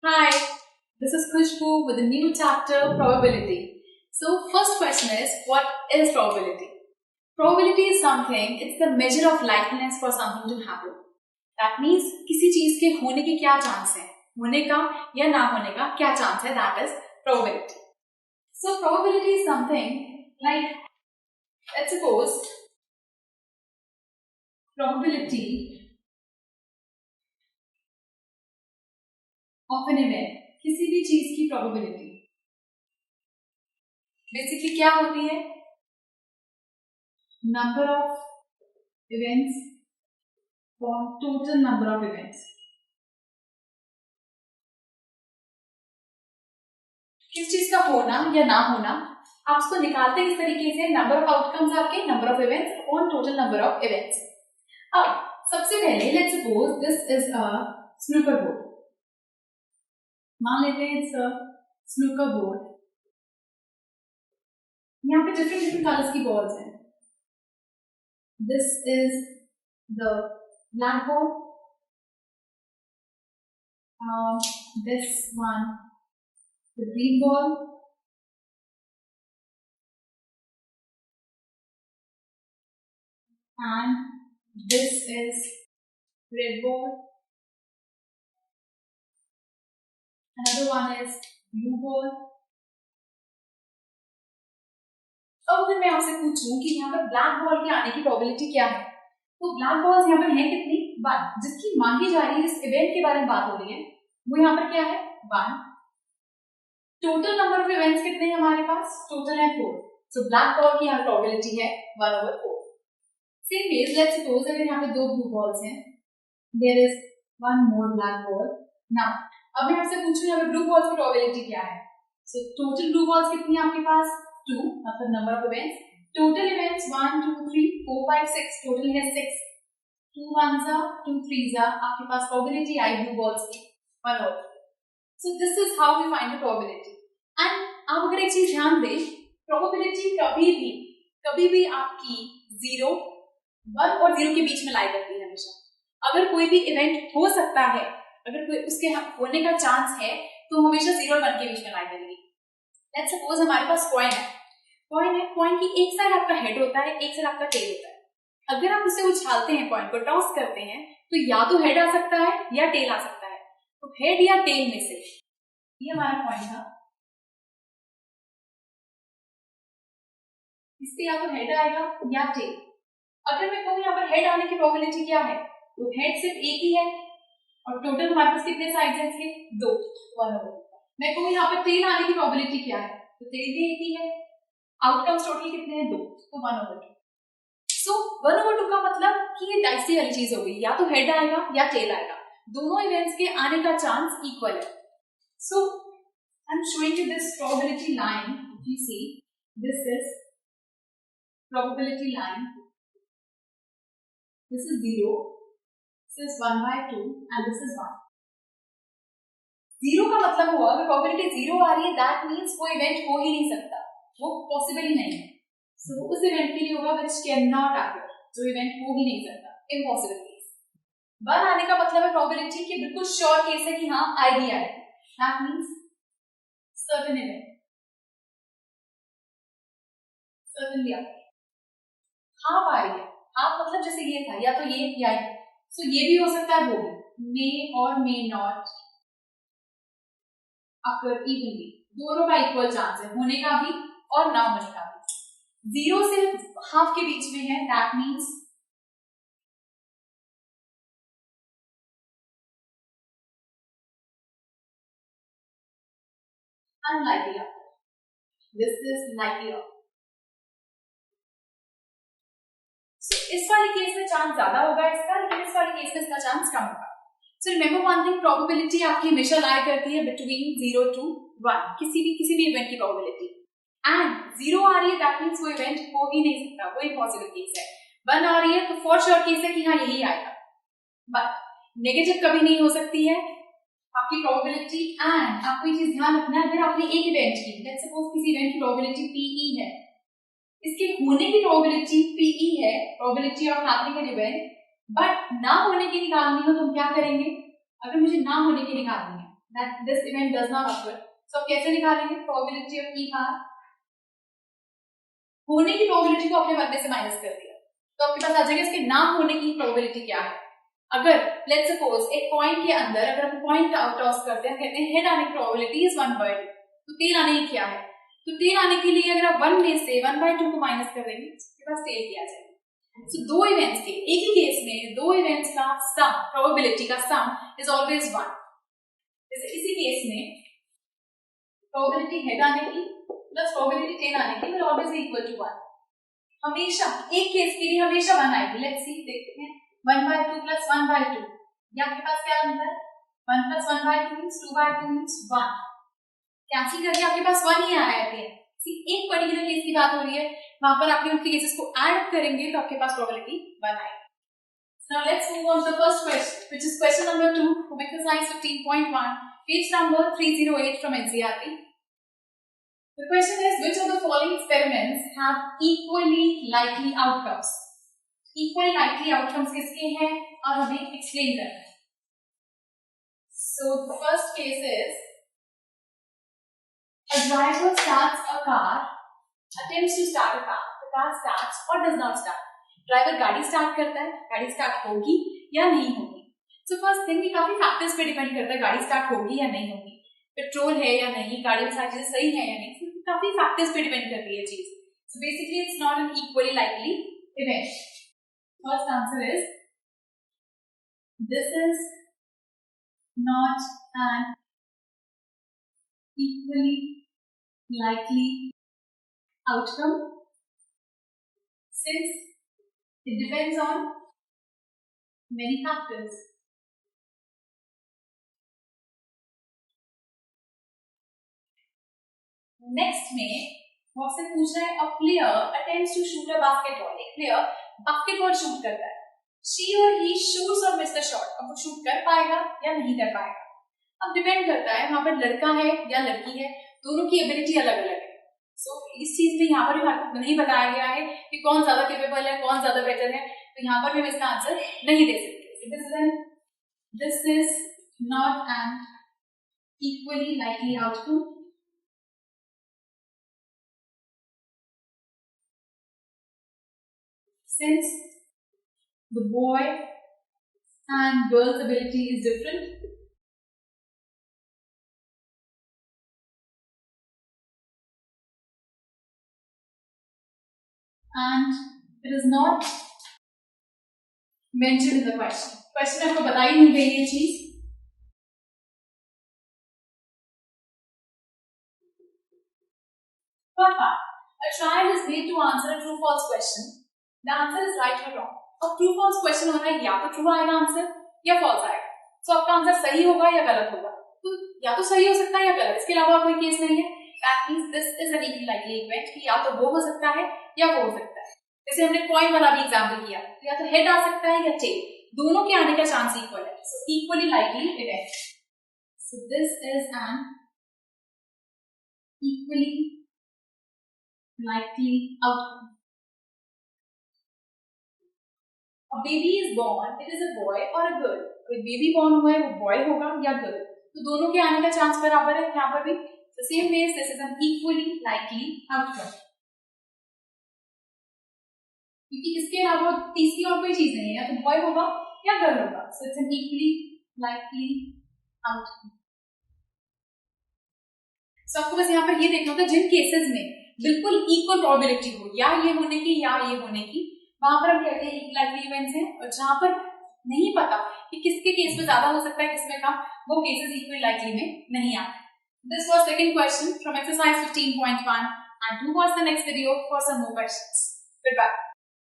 Hi, this is Khushbu with a new chapter, probability. So, first question is, what is probability? Probability is something, it's the measure of likeliness for something to happen. That means, किसी चीज के होने के क्या chance है, होने का या ना होने का क्या चांस है, that is probability. So, probability is something like, let's suppose, probability of an event, किसी भी चीज की probability बेसिकली क्या होती है? नंबर ऑफ इवेंट्स और टोटल नंबर ऑफ इवेंट्स. किस चीज का होना या ना होना आप उसको निकालते हैं इस तरीके से, नंबर ऑफ आउटकम्स आपके number of events upon total number of events. अब सबसे पहले let's suppose this is a snooker board. मान लेते हैं इट्स अ स्नूकर बोर्ड. यहाँ पे डिफरेंट डिफरेंट कलर्स की बॉल्स हैं. This is the black ball, this one the green ball, and this is red ball, another one is blue ball. अब अगर मैं आपसे पूछूं कि यहाँ पर ब्लैक बॉल के आने की प्रोबेबिलिटी क्या है, तो ब्लैक बॉल्स यहाँ पर है कितनी? 1. जिसकी मांगी जा रही है, इस इवेंट के बारे में बात हो रही है, वो यहाँ पर क्या है? 1. टोटल नंबर ऑफ इवेंट्स कितने हैं हमारे पास? टोटल है 4. सो ब्लैक बॉल की यहाँ प्रोबेबिलिटी है 1/4. सेम वेज लेट्स सपोज अगर यहाँ पे 2 ब्लू बॉल्स हैं, there is 1 more black ball. Now अब मैं आपसे पूछूं यहाँ पे ब्लू बॉल्स की प्रोबेबिलिटी क्या है? सो टोटल ब्लू बॉल्स कितनी है आपके पास? 2, मतलब number of events. Total events 1 2 3 4 5 6, total है 6. 2 1s 2 3s, आपके पास प्रोबेबिलिटी आई ब्लू बॉल्स की 1/4. So this is how we find the probability. And आप अगर एक चीज ध्यान दें, प्रोबेबिलिटी कभी भी आपकी 0, 1 और 0 के बीच में लाई करती है हमेशा. अगर कोई भी इवेंट हो सकता है, अगर कोई उसके होने का चांस है, तो हमेशा 0 और 1 के बीच में लाई करेगी. लेट्स सपोज हमारे पास कॉइन है. कॉइन की एक साइड आपका हेड होता है, एक साइड आपका टेल होता है. अगर आप उसे उछालते हैं, कॉइन को टॉस करते हैं, तो या तो हेड आ सकता है या टेल आ सकता है. तो हेड या टेल में से, ये हमारा कॉइन था, इस पे या तो हेड आएगा या टेल. अगर मैं कहूँ यहाँ पर हेड आने की प्रोबेबिलिटी क्या है, तो हेड सिर्फ एक ही है और टोटल हमारे पास कितने साइड्स हैं इसके? 2, 1/4. मैं कहूँ यहाँ पर टेल आने की प्रोबेबिलिटी क्या है, तो टेल भी एक ही है. आउटकम्स टोटल कितने हैं? 2, तो 1/2. सो 1/2 का मतलब कि ये डाइसी वाली चीज हो गई, या तो हेड आएगा या टेल आएगा. दोनों इवेंट्स के आने का चांस इक्वल है. So I am showing you this probability line. If you see, this is probability line. This is 0, this is 1/2 and this is 1. 0 का मतलब हुआ अगर probability 0 आ रही है, that means वो event हो ही नहीं सकता, वो possible ही नहीं है. So उस event के लिए होगा which cannot occur, जो event हो ही नहीं सकता, impossible case. 1 आने का मतलब है probability कि बिल्कुल sure case है कि हाँ आएगी. That means certain event, certainly occur. Half आ रही है, हाफ मतलब जैसे ये था, या तो ये या ये. सो ये भी हो सकता है, वो भी. मे और मे नॉट अकर इवनली, दोनों का इक्वल चांस है, होने का भी और ना होने का भी. 0 से हाफ के बीच में है, that means unlikely. This is likely. इस वाले केस में चांस ज्यादा होगा इसका, लेकिन इस वाले केस में इसका चांस कम होगा. So remember one thing, probability आपकी हमेशा लाई करती है बिटवीन 0 to 1, किसी भी इवेंट की प्रोबेबिलिटी. एंड 0 आ रही है, दैट मींस वो इवेंट हो ही नहीं सकता, वो इम्पॉसिबल केस है. 1 आ रही है तो फॉर श्योर केस है कि हाँ यही आएगा. बट नेगेटिव कभी नहीं हो सकती है आपकी प्रोबेबिलिटी. एंड आपको ये चीज ध्यान रखना है, अगर आपने एक इवेंट की, लेट्स सपोज किसी इवेंट की प्रोबेबिलिटी PE है, इसके होने की प्रोबेबिलिटी PE है, probability of happening an event, but ना होने की निकालनी हो तो हम क्या करेंगे? अगर मुझे ना होने की निकालनी है, that this event does not occur. So कैसे निकालेंगे probability of E बार, होने की probability को अपने बनने से माइनस कर दिया, तो आपके पास आ जाएगा इसके ना होने की probability क्या है। अगर let's suppose एक कॉइन के अंदर अगर हम कॉइन टॉस करते हैं, कहते हैं हेड आने की probability is 1/2, तो टेल आने की क्या है, तो टेल आने के लिए अगर आप 1 में से 1/2 को माइनस कर देंगे आपके पास टेल क्या आ जाएगा। So, दो इवेंट्स के एक ही केस में दो इवेंट्स का सम प्रोबेबिलिटी का सम इज ऑलवेज 1। जैसे इसी केस में प्रोबेबिलिटी हेड आने की प्लस प्रोबेबिलिटी टेल आने की will always be equal to 1। हमेशा एक केस के लिए हमेशा 1 आएगी। लेट्स सी, देखते हैं 1/2 प्लस 1/2, ये आपके पास क्या आंसर है, 1 प्लस 1/2 मींस 2/2 मींस 1। कैंसिल करके आपके पास 1 ही आया है। एक पर्टिकुलर केस की बात हो रही है, वहां पर आपके उनके केसेस को ऐड करेंगे तो आपके पास प्रोबेबिलिटी 1 आएगी। Now let's move on to the first question, which is question number 2 from exercise 15.1, page number 308 from NCERT. The question is, which of the following experiments have equally likely outcomes? Equally likely outcomes किसके हैं और हमें explain करना है। So the first case is, a driver starts a car, attempts to start a car. The car starts or does not start. Driver गाड़ी start करता है, गाड़ी स्टार्ट होगी या नहीं होगी। सो फर्स्ट थिंग, ये काफी फैक्टर्स पे डिपेंड करता है गाड़ी स्टार्ट होगी या नहीं होगी, पेट्रोल है या नहीं, गाड़ी में सारी चीजें सही है या नहीं, so, काफी फैक्टर्स पे डिपेंड करती है चीज। So basically it's not an equally likely event. First answer is, this is not an equally likely outcome since it depends on many factors. Next में आपसे पूछ रहा है, a player attempts to shoot a basketball. एक player basketball shoot करता है, she or he shoots or miss the shot. अब वो शूट कर पाएगा या नहीं कर पाएगा, अब डिपेंड करता है वहां पर लड़का है या लड़की है, दोनों की एबिलिटी अलग अलग है। सो इस चीज में यहाँ पर भी आपको नहीं बताया गया है कि कौन ज्यादा केपेबल है, कौन ज्यादा बेटर है, तो यहाँ पर भी हम इसका आंसर नहीं दे सकते। This is not an equally likely outcome since the boy and girl's ability is different and it is not mentioned in the question. Question में आपको बताई नहीं गई ये चीज। Third part, a trial is made to answer a true-false question. The answer is right or wrong. अब true-false question हो रहा है, या तो true आएगा आंसर या false आएगा। So आपका आंसर सही होगा या गलत होगा, तो या तो सही हो सकता है या गलत, इसके अलावा कोई केस नहीं है। That means this is an equally likely event कि या तो वो हो सकता है या वो हो सकता है। जैसे हमने कॉइन वाला भी एग्जाम्पल किया, तो या तो हेड आ सकता है या टेल, दोनों के आने का चांस इक्वल है। So equally likely event. So this is an equally likely outcome. A baby is born, it is a boy or a girl. कोई बेबी बॉर्न हुआ है वो बॉय होगा या गर्ल, तो दोनों के आने का चांस बराबर है। यहाँ पर भी the same way this is an equally likely outcome, क्योंकि इसके अलावा तीसरी और कोई चीज नहीं है, या तो बॉय होगा या गर्ल होगा। So it's an equally likely outcome. So आपको बस यहाँ पर ये देखना होता है जिन केसेस में बिल्कुल इक्वल प्रोबेबिलिटी हो, या ये होने की या ये होने की, वहां पर हम कहते हैं इक्वल लाइकली इवेंट्स हैं। और जहां पर नहीं पता कि किसके केस में ज्यादा हो सकता है किसमें कम, वो केसेस इक्वल लाइकली में नहीं आते। This was second question from exercise 15.1 and do watch the next video for some more questions. Goodbye.